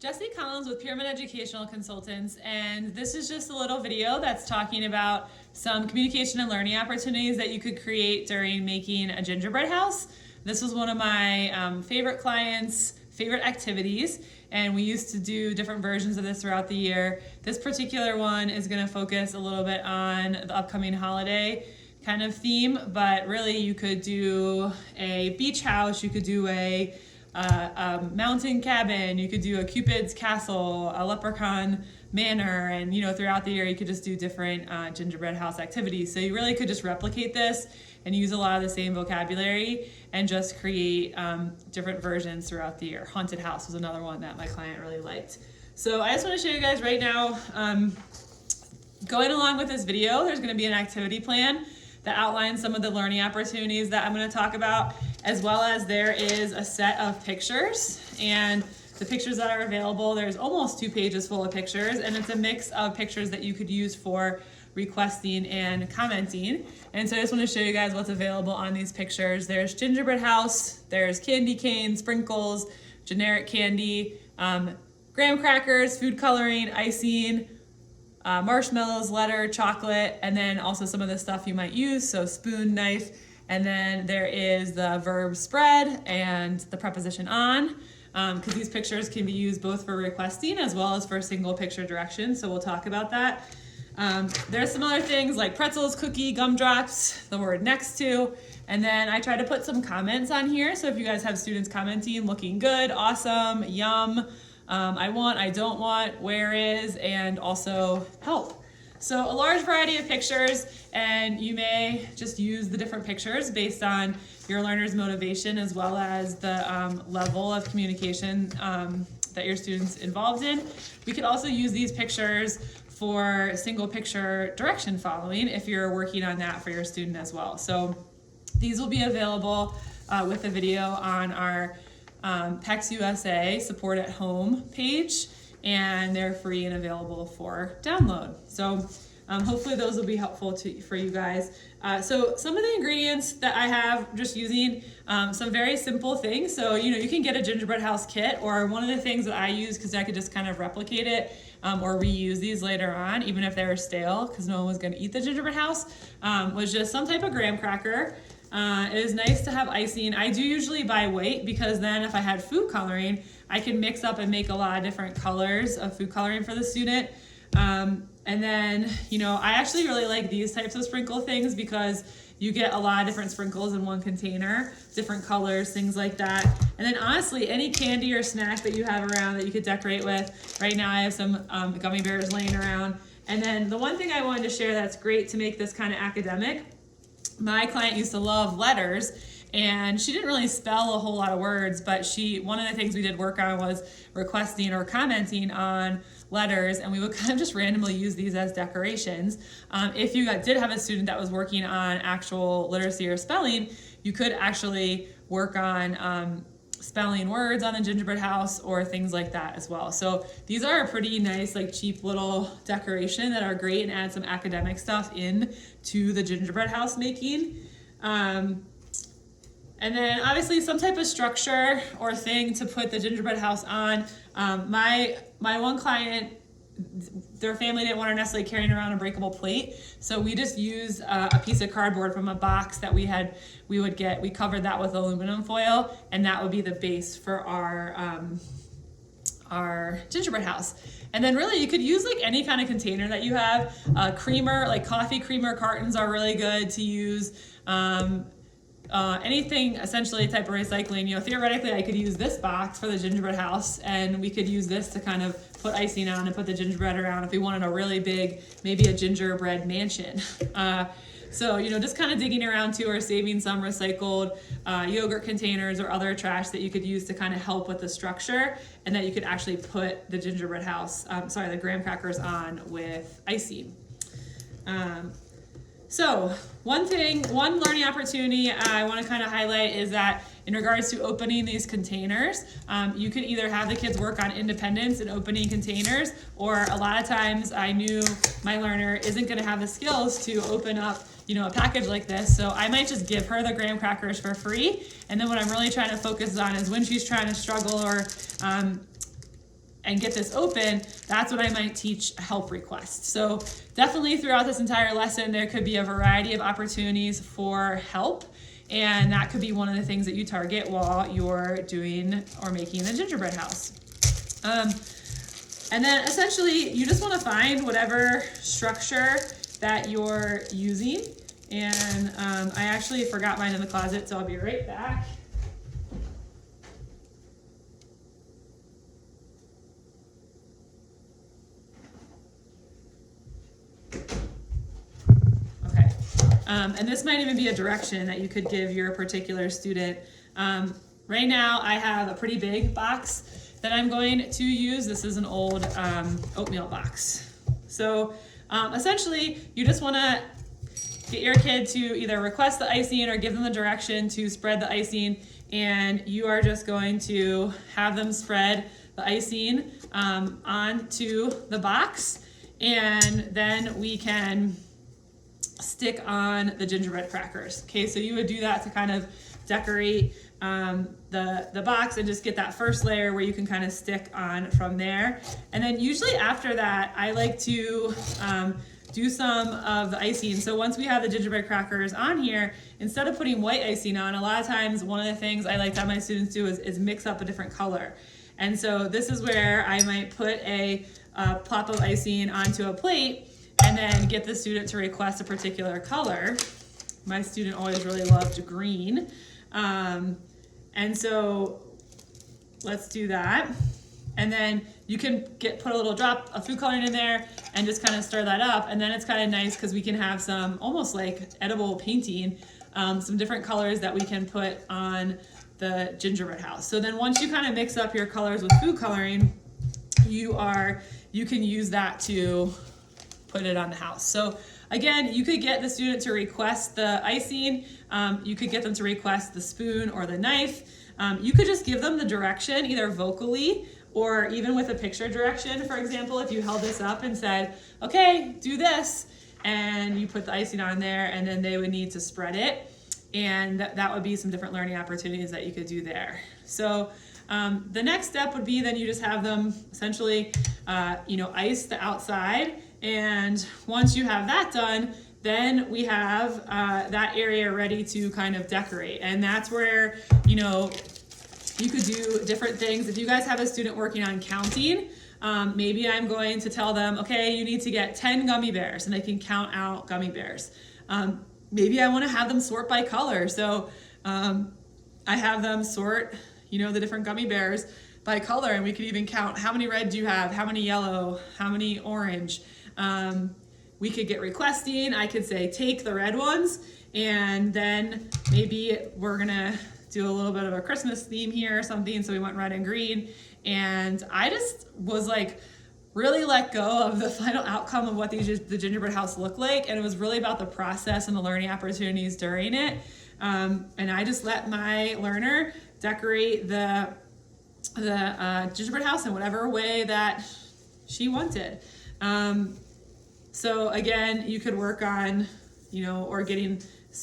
Jesse Collins with Pyramid Educational Consultants, and this is just a little video that's talking about some communication and learning opportunities that you could create during making a gingerbread house. This was one of my favorite clients' favorite activities, and we used to do different versions of this throughout the year. This particular one is going to focus a little bit on the upcoming holiday kind of theme, but really you could do a beach house, you could do a mountain cabin, you could do a Cupid's castle, a leprechaun manor, and throughout the year you could just do different gingerbread house activities. So you really could just replicate this and use a lot of the same vocabulary and just create different versions throughout the year. Haunted house was another one that my client really liked. So I just want to show you guys right now, going along with this video, there's going to be an activity plan that outlines some of the learning opportunities that I'm going to talk about, as well as there is a set of pictures, and the pictures that are available, there's almost 2 pages full of pictures, and it's a mix of pictures that you could use for requesting and commenting. And so I just want to show you guys what's available on these pictures. There's gingerbread house, there's candy cane, sprinkles, generic candy, graham crackers, food coloring, icing, marshmallows, letter, chocolate, and then also some of the stuff you might use, so spoon, knife, and then there is the verb spread and the preposition on, because these pictures can be used both for requesting as well as for single picture directions, so we'll talk about that. There's some other things like pretzels, cookie, gumdrops, the word next to, and then I try to put some comments on here, so if you guys have students commenting, looking good, awesome, yum, I want, I don't want, where is, and also help. So a large variety of pictures, and you may just use the different pictures based on your learner's motivation as well as the level of communication that your student's involved in. We could also use these pictures for single picture direction following if you're working on that for your student as well. So these will be available with a video on our PEX USA Support at Home page, and they're free and available for download. So hopefully those will be helpful for you guys. So some of the ingredients that I have, just using some very simple things. So you can get a gingerbread house kit, or one of the things that I use, because I could just kind of replicate it or reuse these later on, even if they were stale, because no one was going to eat the gingerbread house, was just some type of graham cracker. It is nice to have icing. I do usually buy weight, because then if I had food coloring, I can mix up and make a lot of different colors of food coloring for the student. And then, I actually really like these types of sprinkle things, because you get a lot of different sprinkles in one container, different colors, things like that. And then honestly, any candy or snack that you have around that you could decorate with. Right now I have some gummy bears laying around. And then the one thing I wanted to share that's great to make this kind of academic, my client used to love letters, and she didn't really spell a whole lot of words, but one of the things we did work on was requesting or commenting on letters, and we would kind of just randomly use these as decorations. If you did have a student that was working on actual literacy or spelling, you could actually work on spelling words on the gingerbread house or things like that as well. So these are a pretty nice, cheap little decoration that are great and add some academic stuff in to the gingerbread house making. And then obviously some type of structure or thing to put the gingerbread house on. My one client, their family didn't want her necessarily carrying around a breakable plate, so we just used a piece of cardboard from a box that we covered that with aluminum foil, and that would be the base for our gingerbread house. And then really you could use any kind of container that you have. Creamer, coffee creamer cartons are really good to use. Anything essentially type of recycling. Theoretically I could use this box for the gingerbread house, and we could use this to kind of put icing on and put the gingerbread around if we wanted a really big, maybe a gingerbread mansion. So just kind of digging around too, or saving some recycled yogurt containers or other trash that you could use to kind of help with the structure, and that you could actually put the gingerbread house, the graham crackers on with icing. So one learning opportunity I want to kind of highlight is that in regards to opening these containers, you could either have the kids work on independence and opening containers, or a lot of times I knew my learner isn't going to have the skills to open up a package like this, so I might just give her the graham crackers for free, and then what I'm really trying to focus on is when she's trying to struggle or and get this open, that's when I might teach a help request. So definitely throughout this entire lesson, there could be a variety of opportunities for help. And that could be one of the things that you target while you're doing or making the gingerbread house. And then essentially you just want to find whatever structure that you're using. And I actually forgot mine in the closet, so I'll be right back. Okay. And this might even be a direction that you could give your particular student. Right now I have a pretty big box that I'm going to use. This is an old oatmeal box. So essentially you just want to get your kid to either request the icing or give them the direction to spread the icing, and you are just going to have them spread the icing onto the box, and then we can stick on the gingerbread crackers. Okay, so you would do that to kind of decorate the box and just get that first layer where you can kind of stick on from there. And then usually after that, I like to do some of the icing. So once we have the gingerbread crackers on here, instead of putting white icing on, a lot of times one of the things I like to have my students do is mix up a different color. And so this is where I might put a plop of icing onto a plate and then get the student to request a particular color. My student always really loved green. And so let's do that. And then you can put a little drop of food coloring in there and just kind of stir that up. And then it's kind of nice because we can have some almost like edible painting, some different colors that we can put on the gingerbread house. So then once you kind of mix up your colors with food coloring, you can use that to put it on the house. So again, you could get the student to request the icing. You could get them to request the spoon or the knife. You could just give them the direction either vocally or even with a picture direction. For example, if you held this up and said, okay, do this, and you put the icing on there, and then they would need to spread it. And that would be some different learning opportunities that you could do there. So the next step would be then you just have them essentially, ice the outside. And once you have that done, then we have that area ready to kind of decorate. And that's where, you could do different things. If you guys have a student working on counting, maybe I'm going to tell them, okay, you need to get 10 gummy bears, and they can count out gummy bears. Maybe I want to have them sort by color. So I have them sort, the different gummy bears by color, and we could even count how many red do you have, how many yellow, how many orange. We could get requesting. I could say, take the red ones, and then maybe we're gonna do a little bit of a Christmas theme here or something. So we went red and green, and I just was like, really let go of the final outcome of what the gingerbread house looked like. And it was really about the process and the learning opportunities during it. And I just let my learner decorate the gingerbread house in whatever way that she wanted. So again, you could work on, or getting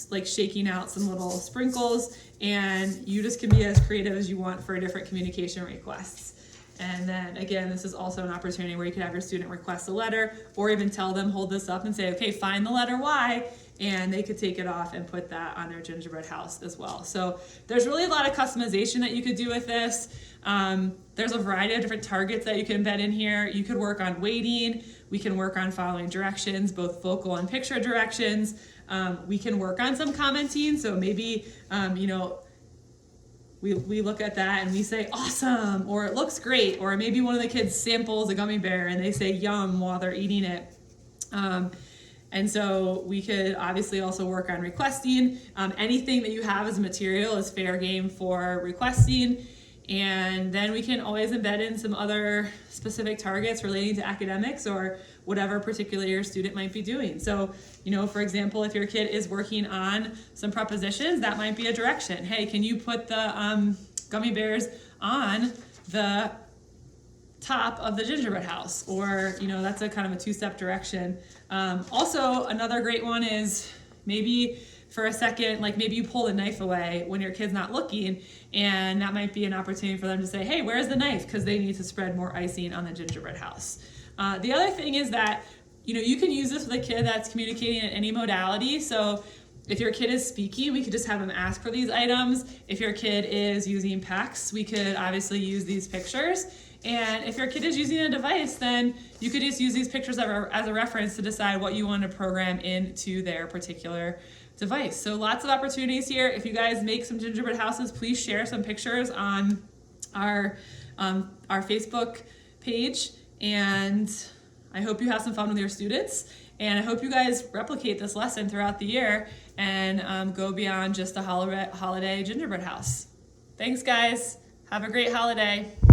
like shaking out some little sprinkles, and you just can be as creative as you want for different communication requests. And then again, this is also an opportunity where you could have your student request a letter, or even tell them, hold this up and say, okay, find the letter Y, and they could take it off and put that on their gingerbread house as well. So there's really a lot of customization that you could do with this. There's a variety of different targets that you can embed in here. You could work on weighting. We can work on following directions, both vocal and picture directions. We can work on some commenting. So maybe, we look at that and we say, awesome, or it looks great. Or maybe one of the kids samples a gummy bear and they say yum while they're eating it. And so we could obviously also work on requesting. Anything that you have as a material is fair game for requesting. And then we can always embed in some other specific targets relating to academics or whatever particularly your student might be doing. So, for example, if your kid is working on some prepositions, that might be a direction. Hey, can you put the gummy bears on the top of the gingerbread house? Or, that's a kind of a two-step direction. Also, another great one is maybe for a second, like maybe you pull the knife away when your kid's not looking, and that might be an opportunity for them to say, hey, where's the knife? Because they need to spread more icing on the gingerbread house. The other thing is that, you can use this with a kid that's communicating in any modality. So if your kid is speaking, we could just have them ask for these items. If your kid is using PECs, we could obviously use these pictures. And if your kid is using a device, then you could just use these pictures as a reference to decide what you want to program into their particular device. So lots of opportunities here. If you guys make some gingerbread houses, please share some pictures on our Facebook page. And I hope you have some fun with your students. And I hope you guys replicate this lesson throughout the year and go beyond just the holiday gingerbread house. Thanks, guys. Have a great holiday.